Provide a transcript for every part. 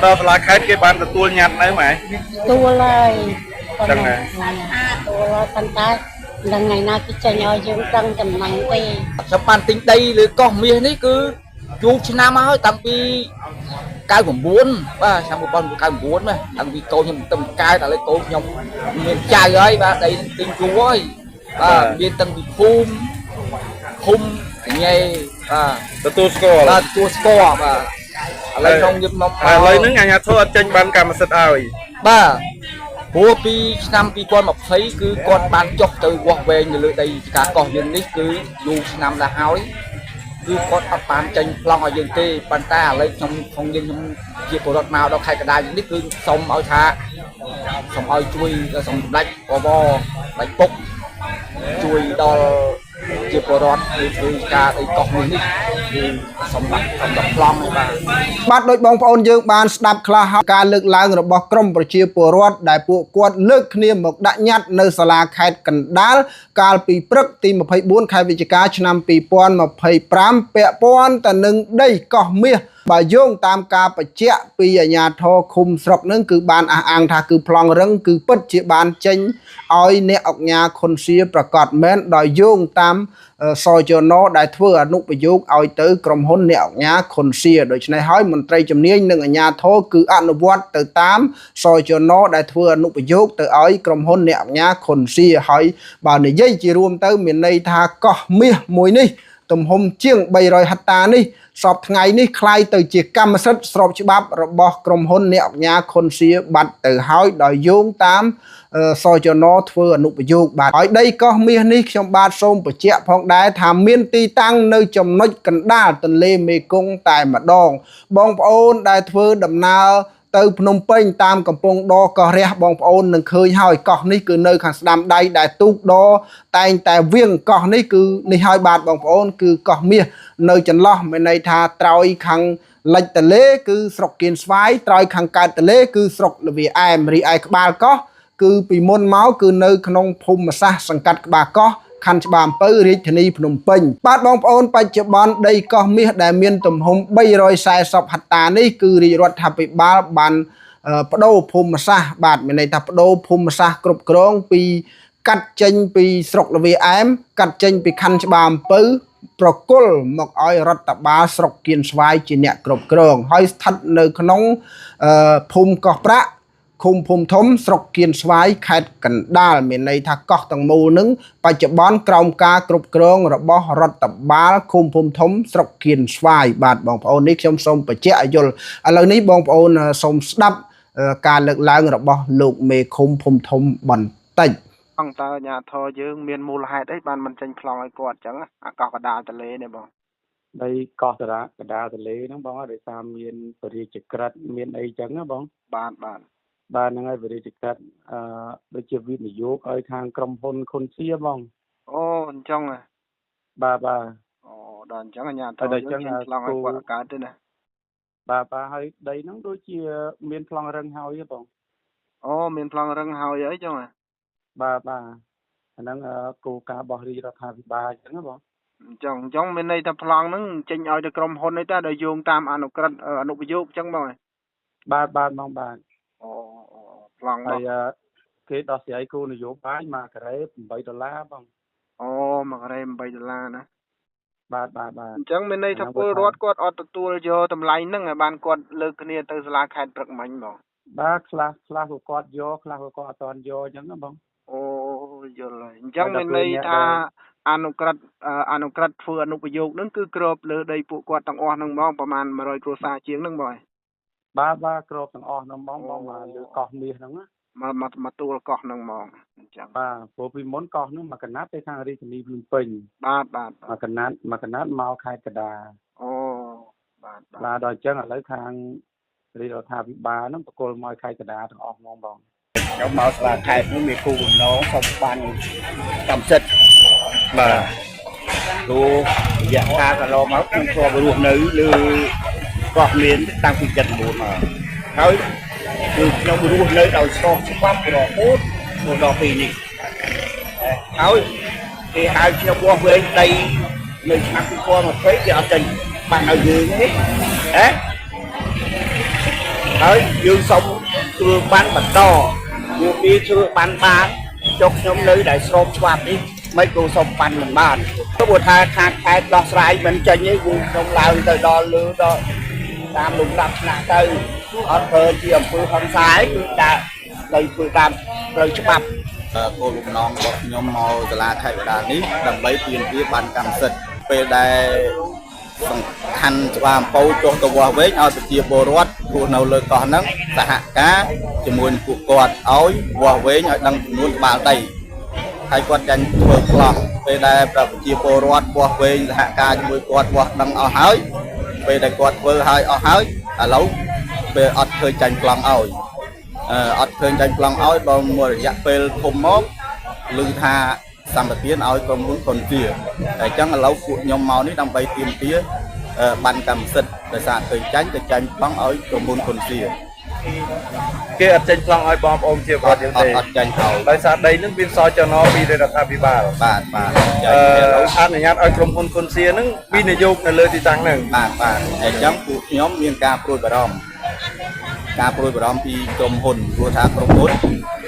mà đâu là khai cái bàn từ tua nhặt đấy mày tua lại chẳng này tua lại con tay lần ngày nào cái chơi nhau dương trăng tầm nắng quê sắp bàn tính đây lưỡi con miền ấy cứ chú chi nam ơi tăng vì cái của muốn và sang một con cái muốn mà tăng vì câu nhưng tầm cái là lấy câu nhom miền trai ơi và đây tình chú ơi và miền tầng bị khum nhây từ tua score là tua score và lấy nông nghiệp mọc lấy nước nhà thôi tranh bàn cam sệt ơi ba bố pi năm pi con mọc thấy cứ con ban chọc từ quạt về như lưỡi đây cả còn dân nít cứ dù năm là háo đấy cứ con bắt bàn tranh long ở dân tê bàn ta lấy trong không dân chia của đợt nào đâu khai cả đài những nít cứ xong ở tha xong ở chui xong đánh bo đánh bốc chui đo chia của đợt thì cả đây còn những nít thì xong đập long này bà bắt đội bóng ôn dương ban đạp khla ca lực lang rồi bọc crom và chia của đợt đại bộ quạt lực niêm một đại nhát nơi sala khai cần đá ca pi prức tìm 14 khai vị cá năm pi pon mà phải pram pẹ ponแต่ nâng đây có mía bà dương tam ca bà chẹ pi ở nhà thô khum sọc nâng cứ ban ăn tha cứ plong răng cứ bất chỉ ban chênh oi nè ọc nhà con xiaประกอบ men đòi dương tam soi cho nó đại thưa ở nụ bị dương oi tới cầm hôn nè ọc nhà con xia đối này hỏi mình tây chấm niên nâng ở nhà thô cứ ăn vót từ 8 soi cho nó đại thưa nụ bị dương từ oi cầm hôn nè ọc nhà con xia hỏi bà này dây chỉ rùm tới miền đây tha có mía mùi ní tùm hôm chiêng 300 hecta níสอบไงนี่ใครตื่นจีกรรมสัตว์สอบฉบับระบบกรมหุ่นเนี่ยญาคนเสียบัตรตื่นหายโดยโยงตามซอยจนอเฟื่อนุปโยกบัตรได้ก็มีนี่ชมบาทส้มปะเจ้าพองได้ทำเมียนตีตั้งในจมน้อยกันด้าตันเลเมกงตายมาดองบองโอนได้เฟื่อดำนาtừ Phnom Penh tam cầm pong đo cò rẽ bong ôn nâng khơi hỏi cò ní cứ nơi khang đam đây đại tu đo tay tay viêng cò ní cứ ní hai bạt bong ôn cứ cò mía nơi chân lo bên này tha trôi khang lệch tờ lê cứ sọc kiên xoái trôi khang cài tờ lê cứ sọc là vì ai mà đi ai ba có cứ bị môn máu cứ nơi khang phum mà sa sằng cắt ba có khăn bàm pơ riết thì ni Phnom Penh bát bong ôn bay chụp bón đây có mía đại miên tùm hùng bay rồi sai sọc hạt tà ní cứ đi rót tháp bị ba bàn đô phum mà sa bạt bên này tháp đô phum mà sa cột cong pi cắt chân pi sọc là vì em cắt chân pi khăn bàm pơ procol một ai rót tập ba sọc kiên xoay chỉ nhẹ cột cong hay thật nơi khung phum cọp ra khung phum thấm sọc kiên xoay khai cần đa miền này thà cọt tầng mù nứngไปจะบอนกรองกากรุบกรองระบอบรัตบาลคุมภูมิทมสกกินสวายบาดบองโอนนี้ชมสมไปเจ้ายลอะไรนี้บองโอนสมดับการเลือกล้างระบอบลูกเมคุมภูมิทมบันติต้องตาญาทอยืงเมียนมูลหายได้บานมันจังพลองไอ้กอดจังกอกระดาทะเลเนี่ยบองได้กอกระดาทะเลน้องบองได้ตามเมียนปริจิกรัตเมียนไอจังนะบองบานบ้านยังไงบริจิกัดโดยเฉพาะวิทยุไอ้ทางกรมพลคนเสียบ้องโอ้จังเลยบ้าอ๋อดอนจังงานตอนนี้จังลองไอ้กว่าการด้วยนะบ้าให้ได้น้องโดยเฉพาะเมียนพลังรังเฮาเยอะบ้องโอ้เมียนพลังรังเฮาเยอะจังเลยบ้าอันนั้นกูกาบริรัฐาภิบาลจังนะบ้องจังเมียนในแต่พลังนั้นจังเอาจากกรมพลในแต่โดยโยงตามอนุกรณ์อนุปยุกจังบ้องบ้าบ้องบ้าหลังไอ้เคสดอกเสียไอ้กูนโยบายมากระไร$8บ้างอ๋อมากระไร$8นะบาทจังเป็นในทัพกูรถกดออตตัวโยทำไรนั่งไอ้บ้านกดเลิกเนี่ยตื่นสลายแขนปรักมันบ้างบ้าคลากูกดโยคลากูกดตอนโยจังนะบ้างโอ้ยเลยจังเป็นในท่าอนุกรัฐฟื้นอนุประโยคนั่นคือกรอบเลยได้ปลูกกดตั้งอ้อนั่งบ้างประมาณ100 ครัวซาเชียงนั่งบ่อยบ้ากรอบตั้งอ้อนั่งบ้องมาหรือกอกมีนั่งมาตัวกอกนั่งมองจังพอพิมพ์กอกนั่งมากันนัดไปทางริชนีพิมพ์เป็นบ้ามากันนัดเมาคายกระดาโอ้ลาดอยจังอะไรทางริโรธาพิบาลนั่งตะโกนมอยคายกระดาถึงออกมองบ้องเจ้าเมาสลาคายมันมีคู่น้องของบ้านกำจัดมาดูอยากพากันเรามาคู่ตัวไปรวมนื้อหรือกอกเมียนตั้งพิจัดหมดมาเขาคือเราไปรู้เลยเราชอบความกรอบพูดตัวดอกปีนี่เขาที่หาเชี่ยวบัวเวงในนักฟุตบอลมาเฟ้ยจะเอาใจบ้านเอาอยู่นี่เอ๊ะ ហើយយើងសុំធ្វើបានបន្តយើងពីធ្វើបានចុះខ្ញុំនៅដែលស្របច្បាប់នេះមិនគូសុំបានមិនបានព្រោះថាខាងខេត្តដោះស្រាយមិនចេញទេខ្ញុំឡើងទៅដល់លើដល់តាមលំដាប់ឆ្នាក់ទៅអត់ធ្វើជាអំពើហិង្សាឯងគឺតែទៅធ្វើតាមផ្លូវច្បាប់គោលបំណងរបស់ខ្ញុំមកសាលាខេត្តកណ្ដាលនេះដើម្បីទាមទារបានកម្មសិទ្ធិពេលដែលសំខាន់ច្បាប់អំពៅចុះទៅវាស់វែងឲ្យប្រជាពលរដ្ឋគួរនៅលើកោះហ្នឹងសហការជាមួយនឹងពួកគាត់ឲ្យវាស់វែងឲ្យដឹងចំនួនក្បាលដីហើយគាត់ចាញ់ធ្វើខ្លះពេលដែលប្រជាពលរដ្ឋវាស់វែងសហការជាមួយគាត់វាស់ដឹងអស់ហើយពេលដែលគាត់ធ្វើឲ្យអស់ហើយឥឡូវពេលអត់ឃើញចាញ់ប្លង់ឲ្យអត់ឃើញចាញ់ប្លង់ឲ្យបើមួយរយៈពេលធំមកឮថាសម្បទានឲ្យក្រុមហ៊ុនខុនជាតែអញ្ចឹងឥឡូវពួកខ្ញុំមកនេះដើម្បីទាមទារបានកម្មសិទ្ធិដោយសារឃើញចាញ់ទៅចាញ់ប្លង់ឲ្យក្រុមហ៊ុនខុនជាគេអត់ចេញប្លង់ឲ្យបងប្អូនជាប្រវត្តិយើងទេអត់ចាញ់ឲ្យដោយសារដីនឹងមានសចនពីរដ្ឋាភិបាលបាទអនុញ្ញាតឲ្យក្រុមហ៊ុនខុនសៀនឹងវិនិយោគនៅលើទីតាំងហ្នឹងបាទអញ្ចឹងពួកខ្ញុំមានការព្រួយបារម្ភពីក្រុមហ៊ុនព្រោះថាក្រុមហ៊ុន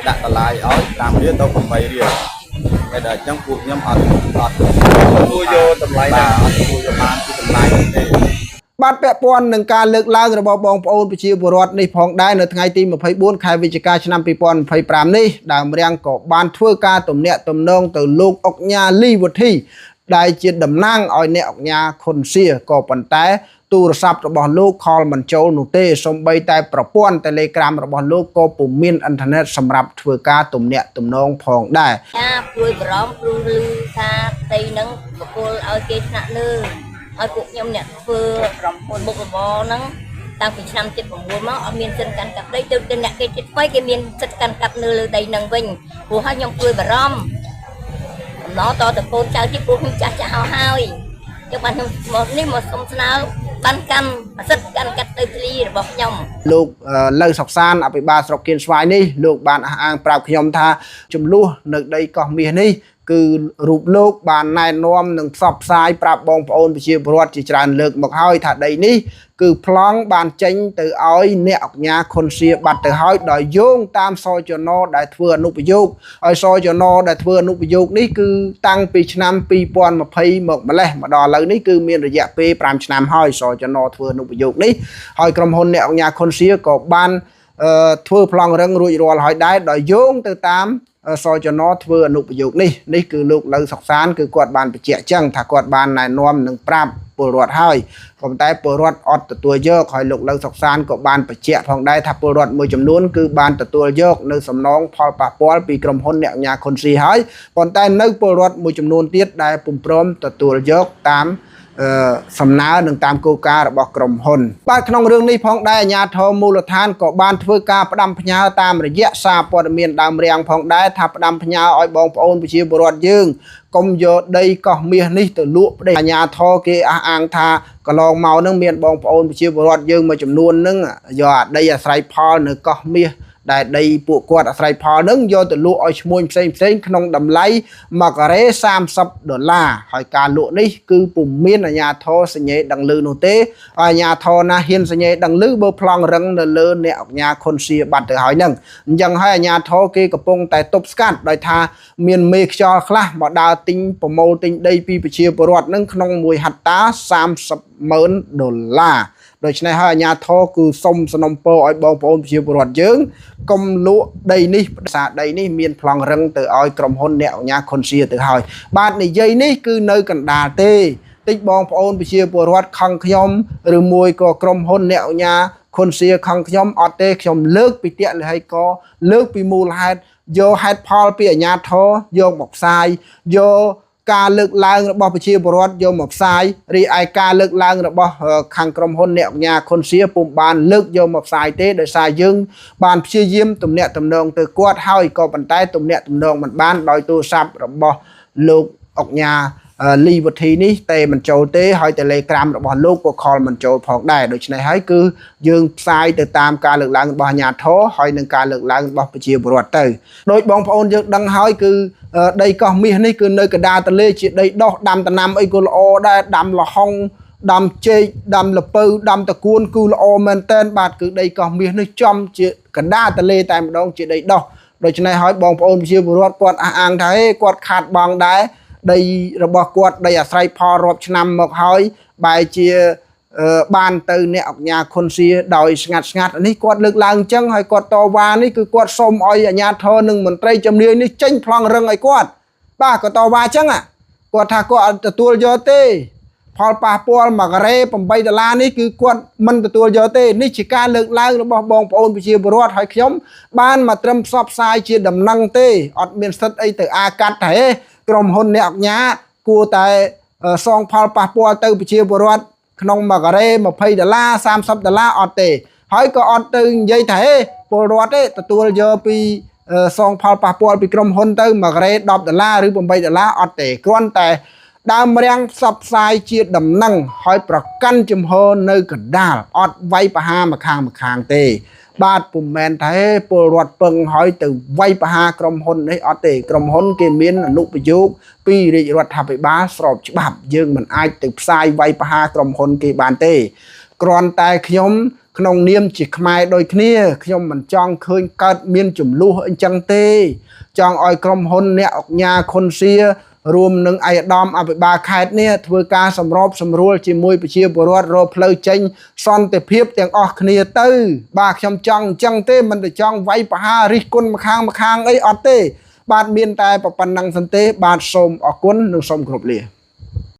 ដាក់តម្លៃឲ្យ5រៀលទៅ8រៀលតែដល់អញ្ចឹងពួកខ្ញុំអត់គួរយកតម្លៃណាអត់គួរយកបានពីតម្លៃទេបាទពាក់ព័ន្ធនឹងការលើកឡើងរបស់បងប្អូនប្រជាពលរដ្ឋនេះផងដែរនៅថ្ងៃទី24ខែវិច្ឆិកាឆ្នាំ2025នេះដើមរាំងក៏បានធ្វើការទំនាក់ទំនងទៅលោកអុកញ៉ាលីវុធីដែលជាតំណាងឲ្យអ្នកអុកញ៉ាខុនសៀក៏ប៉ុន្តែទូរស័ព្ទរបស់លោកខលមិនចូលនោះទេសូម្បីតែប្រព័ន្ធ Telegram របស់លោកក៏ពុំមានអ៊ីនធឺណិតសម្រាប់ធ្វើការទំនាក់ទំនងផងដែរព្រួយបារម្ភព្រោះឮថាដីនឹងបកគលឲ្យគេថ្នាក់លើឲ្យពួកខ្ញុំអ្នកធ្វើក្រុមហ៊ុនមុខរបរហ្នឹងតាំងពីឆ្នាំ79មកអត់មានសិទ្ធិកាន់កាប់ដីទៅអ្នកគេចិត្តថ្មីគេមានសិទ្ធិកាន់កាប់នៅលើដីហ្នឹងវិញព្រោះហើយខ្ញុំព្រួយបារម្ភអំណរតទៅកូនចៅទីពួកខ្ញុំចាស់ហើយយកបានខ្ញុំមកនេះមកសុំស្នើបានកម្មសិទ្ធិកាន់កាប់ដីធ្លីរបស់ខ្ញុំលោកលៅសុកសានអភិបាលស្រុកគៀនស្វាយនេះលោកបានអះអាងប្រាប់ខ្ញុំថាចំនួននៅដីកោះមាសនេះគឺរូបលោកបានណែនាំនឹងផ្សព្វផ្សាយប្រាប់បងប្អូនប្រជាពលរដ្ឋជាច្រើនលើកមកហើយថាដីនេះគឺប្លង់បានចេញទៅឲ្យអ្នកអុកញ៉ាខុនសៀបាត់ទៅហើយដោយយោងតាមសចនដែលធ្វើអនុប្រយោគឲ្យសចនដែលធ្វើអនុប្រយោគនេះគឺតាំងពីឆ្នាំ2020មកម្លេះមកដល់ឥឡូវនេះគឺមានរយៈពេល5ឆ្នាំហើយសចនធ្វើអនុប្រយោគនេះហើយក្រុមហ៊ុនអ្នកអុកញ៉ាខុនសៀក៏បានធ្វើប្លង់រឹងរួចរាល់ហើយដែរដោយយោងទៅតាមសចនធ្វើអនុប្រយោគនេះគឺលោកលៅសុកសានគឺគាត់បានបញ្ជាក់ចឹងថាគាត់បានណែនាំនឹងប្រាប់ពលរដ្ឋហើយក៏ប៉ុន្តែពលរដ្ឋអត់ទទួលយកហើយលោកលៅសុកសានក៏បានបញ្ជាក់ផងដែរថាពលរដ្ឋមួយចំនួនគឺបានទទួលយកនៅសំណងផលប៉ះពាល់ពីក្រុមហ៊ុនអ្នកអុកញ៉ាខុនសៀហើយប៉ុន្តែនៅពលរដ្ឋមួយចំនួនទៀតដែលពុំព្រមទទួលយកតាមសំណើនឹងតាមគោលការណ៍របស់ក្រុមហ៊ុនបាទក្នុងរឿងនេះផងដែរអាជ្ញាធរមូលដ្ឋានក៏បានធ្វើការផ្ដាំផ្ញើតាមរយៈសារព័ត៌មានដើមរាំងផងដែរថាផ្ដាំផ្ញើឲ្យបងប្អូនប្រជាពលរដ្ឋយើងកុំយកដីកោះមាសនេះទៅលក់ប្តីអាជ្ញាធរគេអះអាងថាកន្លងមកនឹងមានបងប្អូនប្រជាពលរដ្ឋយើងមួយចំនួននឹងយកអាដីអាស្រ័យផលនៅកោះមាសដែលដីពួកគាត់អាស្រ័យផលនឹងយកទៅលក់ឲ្យឈ្មួញផ្សេងក្នុងតម្លៃ1ការ៉េ$30ហើយការលក់នេះគឺពុំមានអាជ្ញាធរសញ្ញេដឹងឮនោះទេអាជ្ញាធរណាហ៊ានសញ្ញេដឹងឮបើប្លង់រឹងនៅលើអ្នកអុកញ៉ាខុនសៀបាត់ទៅហើយហ្នឹងអញ្ចឹងហើយអាជ្ញាធរគេកំពុងតែទប់ស្កាត់ដោយថាមានមេខ្យល់ខ្លះមកដើរទិញប្រមូលទិញដីពីប្រជាពលរដ្ឋនឹងក្នុងមួយហត្តា$30,000ដូច្នេះហើយអាជ្ញាធរគឺសុំសំណូមពរឲ្យបងប្អូនប្រជាពលរដ្ឋយើងកុំលក់ដីនេះភាសាដីនេះមានប្លង់រឹងទៅឲ្យក្រុមហ៊ុនអ្នកអុកញ៉ាខុនសៀទៅហើយបាទនិយាយនេះគឺនៅកណ្ដាលទេតិចបងប្អូនប្រជាពលរដ្ឋខឹងខ្ញុំឬមួយក៏ក្រុមហ៊ុនអ្នកអុកញ៉ាខុនសៀខឹងខ្ញុំអត់ទេខ្ញុំលើកពីតលហេកលើកពីមូលហេតុយកហេតុផលពីអាជ្ញាធរយកមកផ្សាយយកការលើកឡើងរបស់ប្រជាពលរដ្ឋយកមកផ្សាយរីឯការលើកឡើងរបស់ខាងក្រុមហ៊ុនអ្នកអុកញ៉ាខុនសៀពុំបានលើកយកមកផ្សាយទេដោយសារយើងបានព្យាយាមទំនាក់ទំនងទៅគាត់ហើយក៏ប៉ុន្តែទំនាក់ទំនងមិនបានដោយទូរស័ព្ទរបស់លោកអុកញ៉ាលីវុធីនេះតែមិនចូលទេហើយ Telegram របស់លោកក៏ខលមិនចូលផងដែរដូច្នេះហើយគឺយើងផ្សាយទៅតាមការលើកឡើងរបស់អាជ្ញាធរហើយនឹងការលើកឡើងរបស់ប្រជាពលរដ្ឋទៅដោយបងប្អូនយើងដឹងហើយគឺដីកោះមាសនេះគឺនៅកណ្ដាលទន្លេជាដីដុះដាំដំណាំអីក៏ល្អដែរដាំលហុង ដាំចេកដាំលពៅដាំតកួនគឺល្អមែនតើបាទគឺដីកោះមាសនេះចំជាកណ្ដាលទន្លេតែម្ដងជាដីដោះដូច្នេះហើយបងប្អូនប្រជាពលរដ្ឋគាត់អះអាងថាគាត់ខាតបង់ដែរដីរបស់គាត់ដីអាស្រ័យផលរាប់ឆ្នាំមកហើយបែរជាបានទៅអ្នកអង្គការខុនសៀដោយស្ងាត់នេះគាត់លើកឡើងអញ្ចឹងហើយគាត់តវ៉ានេះគឺគាត់សូមឲ្យអាជ្ញាធរនិងមន្ត្រីជំនាញនេះចេញប្លង់រឹងឲ្យគាត់បាទគាត់តវ៉ាអញ្ចឹងគាត់ថាគាត់អត់ទទួលយកទេផលប៉ះពាល់1 ការ៉េ$8នេះគឺគាត់មិនទទួលយកទេនេះជាការលើកឡើងរបស់បងប្អូនប្រជាពលរដ្ឋហើយខ្ញុំបានមកត្រឹមផ្សព្វផ្សាយជាដំណឹងទេអត់មានសិទ្ធអីទៅអាកាត់ទេក្រុមហ៊ុនអ្នកអង្គការគួរតែសងផលប៉ះពាល់ទៅប្រជាពលរដ្ឋក្នុង1 ការ៉េ$20 $30អត់ទេហើយក៏អត់ទៅនិយាយថាពលរដ្ឋទេទទួលយកពីសងផលប៉ះពាល់ពីក្រុមហ៊ុនទៅ1 ការ៉េ$10ឬ$8អត់ទេគ្រាន់តែដើមរាំងផ្សព្វផ្សាយជាដំណឹងហើយប្រកាន់ជំហរនៅកណ្ដាលអត់វាយប្រហារមកខាងទេបាទពុំមែនថាពលរដ្ឋពឹងហើយទៅវាយប្រហារក្រុមហ៊ុននេះអត់ទេក្រុមហ៊ុនគេមានអនុប្រយោគពីរាជរដ្ឋាភិបាលស្របច្បាប់យើងមិនអាចទៅផ្សាយវាយប្រហារក្រុមហ៊ុនគេបានទេគ្រាន់តែខ្ញុំក្នុងនាមជាខ្មែរដូចគ្នាខ្ញុំមិនចង់ឃើញកើតមានចំនួនអញ្ចឹងទេចង់ឲ្យក្រុមហ៊ុនអ្នកអង្គការខុនសៀរួមនឹងឯកឧត្តមអភិបាលខេត្តនេះធ្វើការសម្របសម្រួលជាមួយប្រជាពលរដ្ឋរកផ្លូវចេញសន្តិភាពទាំងអស់គ្នាទៅបាទខ្ញុំចង់អញ្ចឹងទេមិនទៅចង់វាយប្រហាររិះគន់ម្ខាងអីអត់ទេបាទមានតែប៉ុណ្្នឹងសិនទេបាទសូមអរគុណនិងសូមគោរពលា